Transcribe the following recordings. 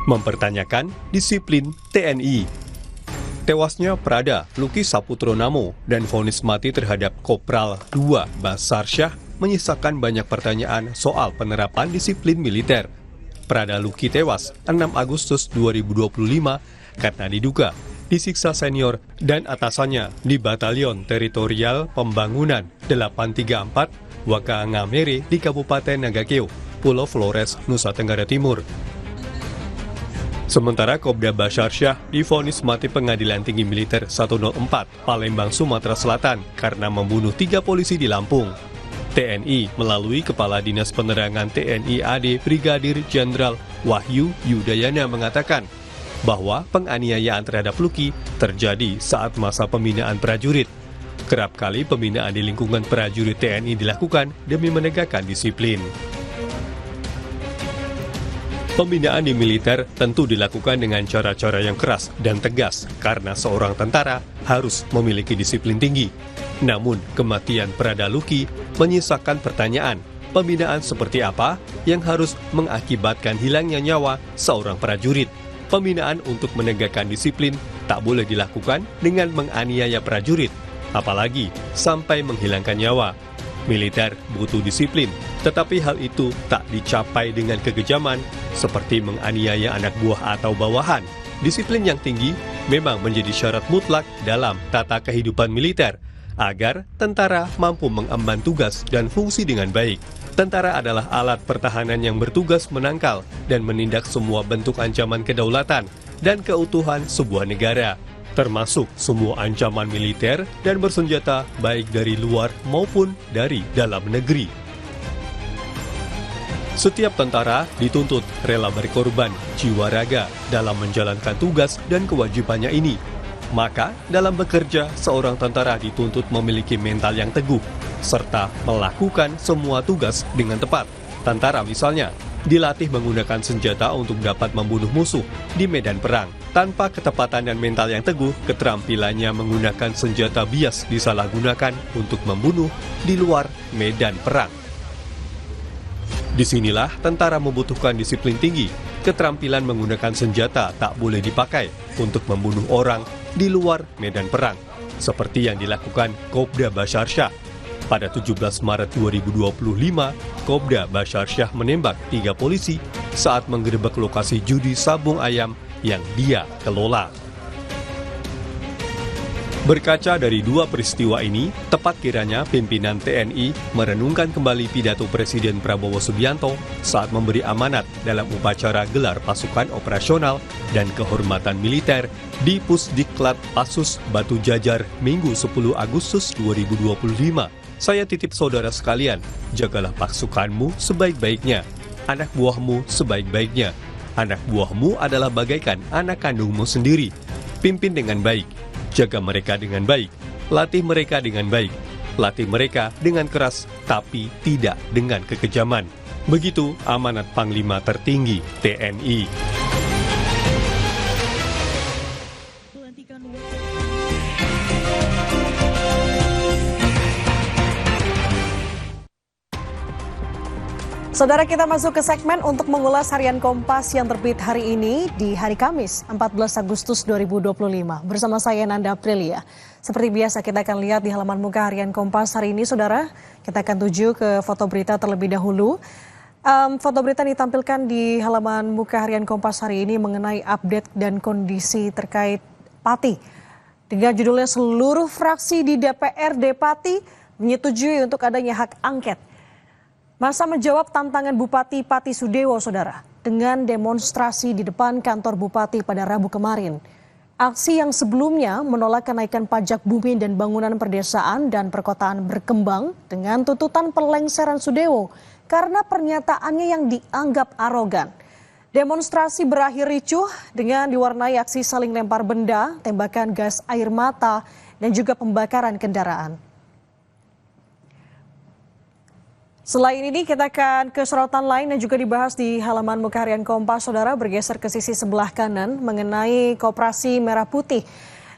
mempertanyakan disiplin TNI. Tewasnya Prada Luki Saputronamo dan vonis mati terhadap Kopral II Basarsyah menyisakan banyak pertanyaan soal penerapan disiplin militer. Prada Luki tewas 6 Agustus 2025 karena diduga disiksa senior dan atasannya di Batalion Teritorial Pembangunan 834 Wakangamere di Kabupaten Nagakeo, Pulau Flores, Nusa Tenggara Timur. Sementara Kopda Basarsyah divonis mati Pengadilan Tinggi Militer 104 Palembang, Sumatera Selatan karena membunuh 3 polisi di Lampung. TNI melalui Kepala Dinas Penerangan TNI AD Brigadir Jenderal Wahyu Yudayana mengatakan bahwa penganiayaan terhadap Luki terjadi saat masa pembinaan prajurit. Kerap kali pembinaan di lingkungan prajurit TNI dilakukan demi menegakkan disiplin. Pembinaan di militer tentu dilakukan dengan cara-cara yang keras dan tegas karena seorang tentara harus memiliki disiplin tinggi. Namun, kematian Prada Luki menyisakan pertanyaan, pembinaan seperti apa yang harus mengakibatkan hilangnya nyawa seorang prajurit. Pembinaan untuk menegakkan disiplin tak boleh dilakukan dengan menganiaya prajurit, apalagi sampai menghilangkan nyawa. Militer butuh disiplin, tetapi hal itu tak dicapai dengan kekejaman seperti menganiaya anak buah atau bawahan. Disiplin yang tinggi memang menjadi syarat mutlak dalam tata kehidupan militer agar tentara mampu mengemban tugas dan fungsi dengan baik. Tentara adalah alat pertahanan yang bertugas menangkal dan menindak semua bentuk ancaman kedaulatan dan keutuhan sebuah negara, termasuk semua ancaman militer dan bersenjata baik dari luar maupun dari dalam negeri. Setiap tentara dituntut rela berkorban jiwa raga dalam menjalankan tugas dan kewajibannya ini. Maka, dalam bekerja, seorang tentara dituntut memiliki mental yang teguh, serta melakukan semua tugas dengan tepat. Tentara misalnya, dilatih menggunakan senjata untuk dapat membunuh musuh di medan perang. Tanpa ketepatan dan mental yang teguh, keterampilannya menggunakan senjata bias disalahgunakan untuk membunuh di luar medan perang. Disinilah tentara membutuhkan disiplin tinggi. Keterampilan menggunakan senjata tak boleh dipakai untuk membunuh orang di luar medan perang, seperti yang dilakukan Kopda Basarsyah. Pada 17 Maret 2025, Kopda Basarsyah menembak 3 polisi saat menggerebek lokasi judi sabung ayam yang dia kelola. Berkaca dari 2 peristiwa ini, tepat kiranya pimpinan TNI merenungkan kembali pidato Presiden Prabowo Subianto saat memberi amanat dalam upacara gelar pasukan operasional dan kehormatan militer di Pusdiklat Pasus Batu Jajar Minggu 10 Agustus 2025. Saya titip saudara sekalian, jagalah pasukanmu sebaik-baiknya, anak buahmu sebaik-baiknya. Anak buahmu adalah bagaikan anak kandungmu sendiri. Pimpin dengan baik, jaga mereka dengan baik, latih mereka dengan baik, latih mereka dengan keras, tapi tidak dengan kekejaman. Begitu amanat Panglima Tertinggi TNI. Saudara, kita masuk ke segmen untuk mengulas harian Kompas yang terbit hari ini di hari Kamis 14 Agustus 2025. Bersama saya Nanda Aprilia. Seperti biasa kita akan lihat di halaman muka harian Kompas hari ini, saudara. Kita akan tuju ke foto berita terlebih dahulu. Foto berita ditampilkan di halaman muka harian Kompas hari ini mengenai update dan kondisi terkait Pati. Dengan judulnya seluruh fraksi di DPRD Pati menyetujui untuk adanya hak angket. Masa menjawab tantangan Bupati Pati Sudewo, saudara, dengan demonstrasi di depan kantor Bupati pada Rabu kemarin. Aksi yang sebelumnya menolak kenaikan pajak bumi dan bangunan perdesaan dan perkotaan berkembang dengan tuntutan pelengseran Sudewo karena pernyataannya yang dianggap arogan. Demonstrasi berakhir ricuh dengan diwarnai aksi saling lempar benda, tembakan gas air mata, dan juga pembakaran kendaraan. Selain ini kita akan ke sorotan lain yang juga dibahas di halaman muka harian Kompas, saudara, bergeser ke sisi sebelah kanan mengenai Koperasi Merah Putih.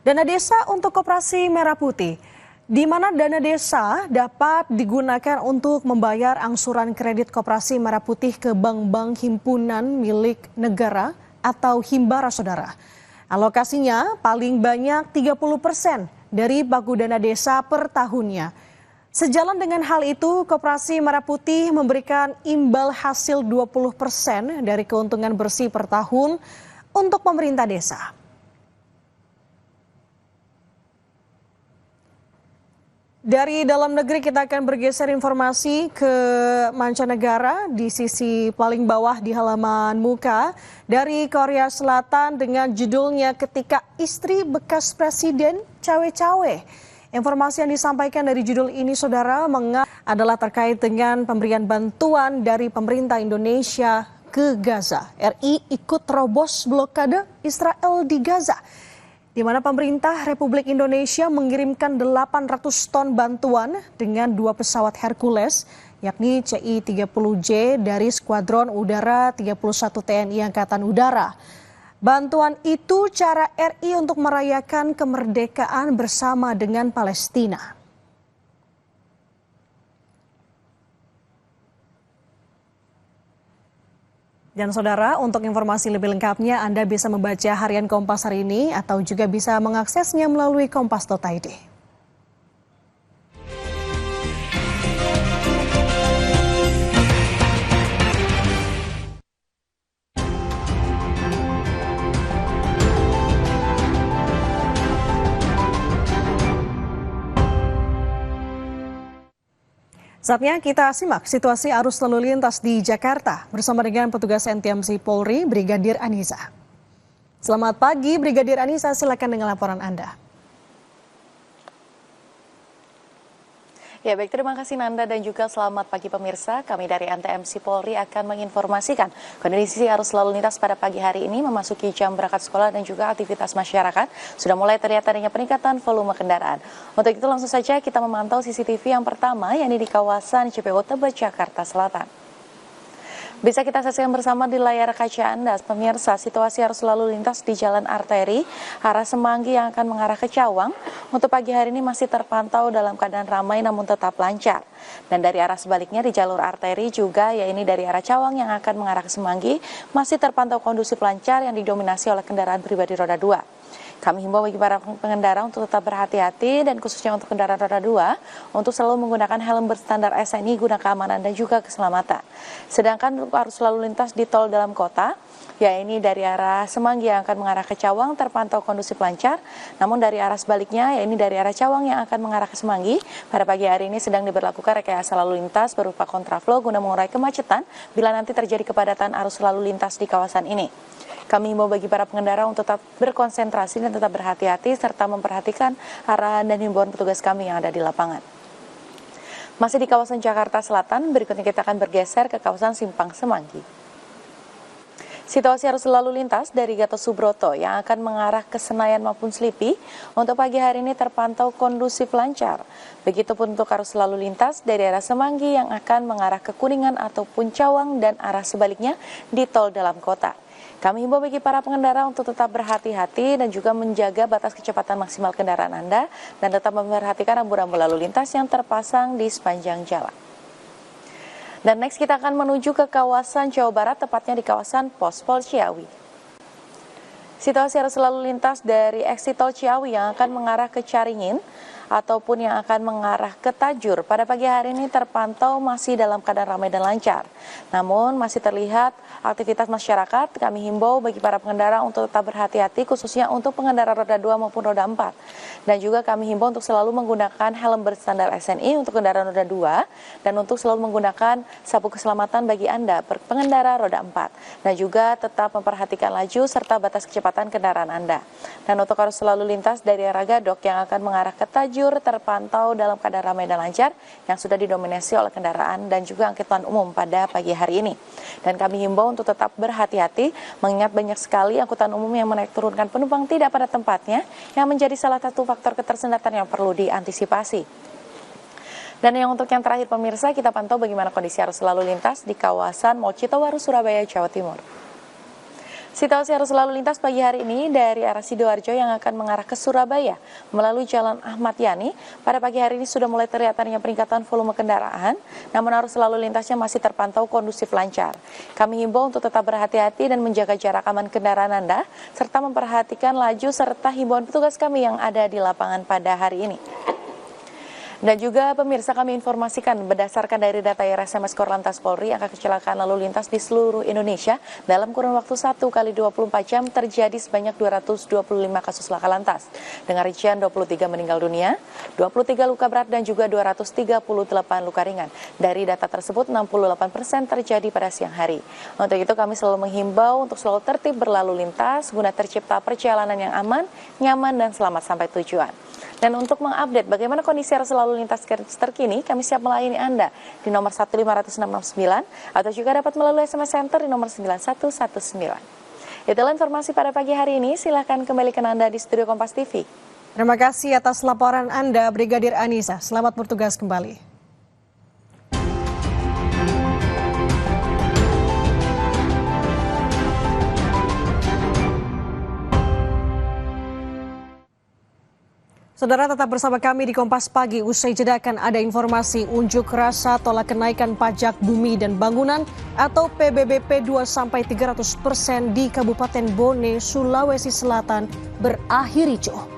Dana desa untuk Koperasi Merah Putih, di mana dana desa dapat digunakan untuk membayar angsuran kredit Koperasi Merah Putih ke bank-bank himpunan milik negara atau Himbara, saudara. Alokasinya paling banyak 30% dari pagu dana desa per tahunnya. Sejalan dengan hal itu, Koperasi Merah Putih memberikan imbal hasil 20% dari keuntungan bersih per tahun untuk pemerintah desa. Dari dalam negeri kita akan bergeser informasi ke mancanegara di sisi paling bawah di halaman muka dari Korea Selatan dengan judulnya Ketika Istri Bekas Presiden Cawe-cawe. Informasi yang disampaikan dari judul ini, saudara, adalah terkait dengan pemberian bantuan dari pemerintah Indonesia ke Gaza. RI ikut terobos blokade Israel di Gaza, di mana pemerintah Republik Indonesia mengirimkan 800 ton bantuan dengan 2 pesawat Hercules, yakni CI-30J dari Skuadron Udara 31 TNI Angkatan Udara. Bantuan itu cara RI untuk merayakan kemerdekaan bersama dengan Palestina. Dan saudara, untuk informasi lebih lengkapnya Anda bisa membaca harian Kompas hari ini atau juga bisa mengaksesnya melalui kompas.id. Saatnya kita simak situasi arus lalu lintas di Jakarta bersama dengan petugas NTMC Polri, Brigadir Anissa. Selamat pagi, Brigadir Anissa, silakan dengan laporan Anda. Ya baik, terima kasih Nanda dan juga selamat pagi pemirsa. Kami dari NTMC Polri akan menginformasikan kondisi arus lalu lintas pada pagi hari ini memasuki jam berangkat sekolah dan juga aktivitas masyarakat. Sudah mulai terlihat adanya peningkatan volume kendaraan. Untuk itu langsung saja kita memantau CCTV yang pertama, yakni di kawasan JPO Tebet, Jakarta Selatan. Bisa kita saksikan bersama di layar kaca Anda, pemirsa, situasi arus lalu lintas di Jalan Arteri arah Semanggi yang akan mengarah ke Cawang untuk pagi hari ini masih terpantau dalam keadaan ramai namun tetap lancar. Dan dari arah sebaliknya di jalur arteri juga, yakni dari arah Cawang yang akan mengarah ke Semanggi, masih terpantau kondusif lancar yang didominasi oleh kendaraan pribadi roda 2. Kami himbau bagi para pengendara untuk tetap berhati-hati dan khususnya untuk kendaraan roda 2 untuk selalu menggunakan helm berstandar SNI guna keamanan dan juga keselamatan. Sedangkan untuk arus lalu lintas di tol dalam kota, yakni dari arah Semanggi yang akan mengarah ke Cawang terpantau kondusif lancar, namun dari arah sebaliknya, yakni dari arah Cawang yang akan mengarah ke Semanggi, pada pagi hari ini sedang diberlakukan rekayasa lalu lintas berupa kontraflow guna mengurai kemacetan bila nanti terjadi kepadatan arus lalu lintas di kawasan ini. Kami himbau bagi para pengendara untuk tetap berkonsentrasi dan tetap berhati-hati serta memperhatikan arahan dan himbauan petugas kami yang ada di lapangan. Masih di kawasan Jakarta Selatan, berikutnya kita akan bergeser ke kawasan Simpang Semanggi. Situasi arus lalu lintas dari Gatot Subroto yang akan mengarah ke Senayan maupun Slipi untuk pagi hari ini terpantau kondusif lancar. Begitupun untuk arus lalu lintas dari arah Semanggi yang akan mengarah ke Kuningan ataupun Cawang dan arah sebaliknya di tol dalam kota. Kami himbau bagi para pengendara untuk tetap berhati-hati dan juga menjaga batas kecepatan maksimal kendaraan Anda dan tetap memperhatikan rambu-rambu lalu lintas yang terpasang di sepanjang jalan. Dan next kita akan menuju ke kawasan Jawa Barat, tepatnya di kawasan Pos Pol Ciawi. Situasi arus lalu lintas dari eksit tol Ciawi yang akan mengarah ke Caringin ataupun yang akan mengarah ke Tajur pada pagi hari ini terpantau masih dalam keadaan ramai dan lancar. Namun masih terlihat aktivitas masyarakat. Kami himbau bagi para pengendara untuk tetap berhati-hati khususnya untuk pengendara roda 2 maupun roda 4. Dan juga kami himbau untuk selalu menggunakan helm berstandar SNI untuk kendaraan roda 2 dan untuk selalu menggunakan sabuk keselamatan bagi Anda pengendara roda 4. Dan juga tetap memperhatikan laju serta batas kecepatan kendaraan Anda. Dan untuk arus lalu lintas dari arah Gadok yang akan mengarah ke Tajur terpantau dalam keadaan ramai dan lancar yang sudah didominasi oleh kendaraan dan juga angkutan umum pada pagi hari ini. Dan kami himbau untuk tetap berhati-hati mengingat banyak sekali angkutan umum yang menaik turunkan penumpang tidak pada tempatnya yang menjadi salah satu faktor ketersendatan yang perlu diantisipasi. Dan yang untuk yang terakhir pemirsa, kita pantau bagaimana kondisi arus lalu lintas di kawasan Mall Citowaru, Surabaya, Jawa Timur. Situasi arus lalu lintas pagi hari ini dari arah Sidoarjo yang akan mengarah ke Surabaya melalui Jalan Ahmad Yani. Pada pagi hari ini sudah mulai terlihat adanya peningkatan volume kendaraan, namun arus lalu lintasnya masih terpantau kondusif lancar. Kami himbau untuk tetap berhati-hati dan menjaga jarak aman kendaraan Anda, serta memperhatikan laju serta himbauan petugas kami yang ada di lapangan pada hari ini. Dan juga pemirsa, kami informasikan berdasarkan dari data RSMS Korlantas Polri, angka kecelakaan lalu lintas di seluruh Indonesia dalam kurun waktu 1 kali 24 jam terjadi sebanyak 225 kasus laka lantas. Dengan rincian 23 meninggal dunia, 23 luka berat dan juga 238 luka ringan. Dari data tersebut 68% terjadi pada siang hari. Untuk itu kami selalu menghimbau untuk selalu tertib berlalu lintas guna tercipta perjalanan yang aman, nyaman dan selamat sampai tujuan. Dan untuk mengupdate bagaimana kondisi arus lalu lintas terkini, kami siap melayani Anda di nomor 15169 atau juga dapat melalui SMS Center di nomor 9119. Itulah informasi pada pagi hari ini. Silahkan kembalikan Anda di Studio Kompas TV. Terima kasih atas laporan Anda, Brigadir Anissa. Selamat bertugas kembali. Saudara, tetap bersama kami di Kompas Pagi. Usai jeda akan ada informasi unjuk rasa tolak kenaikan pajak bumi dan bangunan atau PBBP 2-300% di Kabupaten Bone, Sulawesi Selatan berakhir ricuh.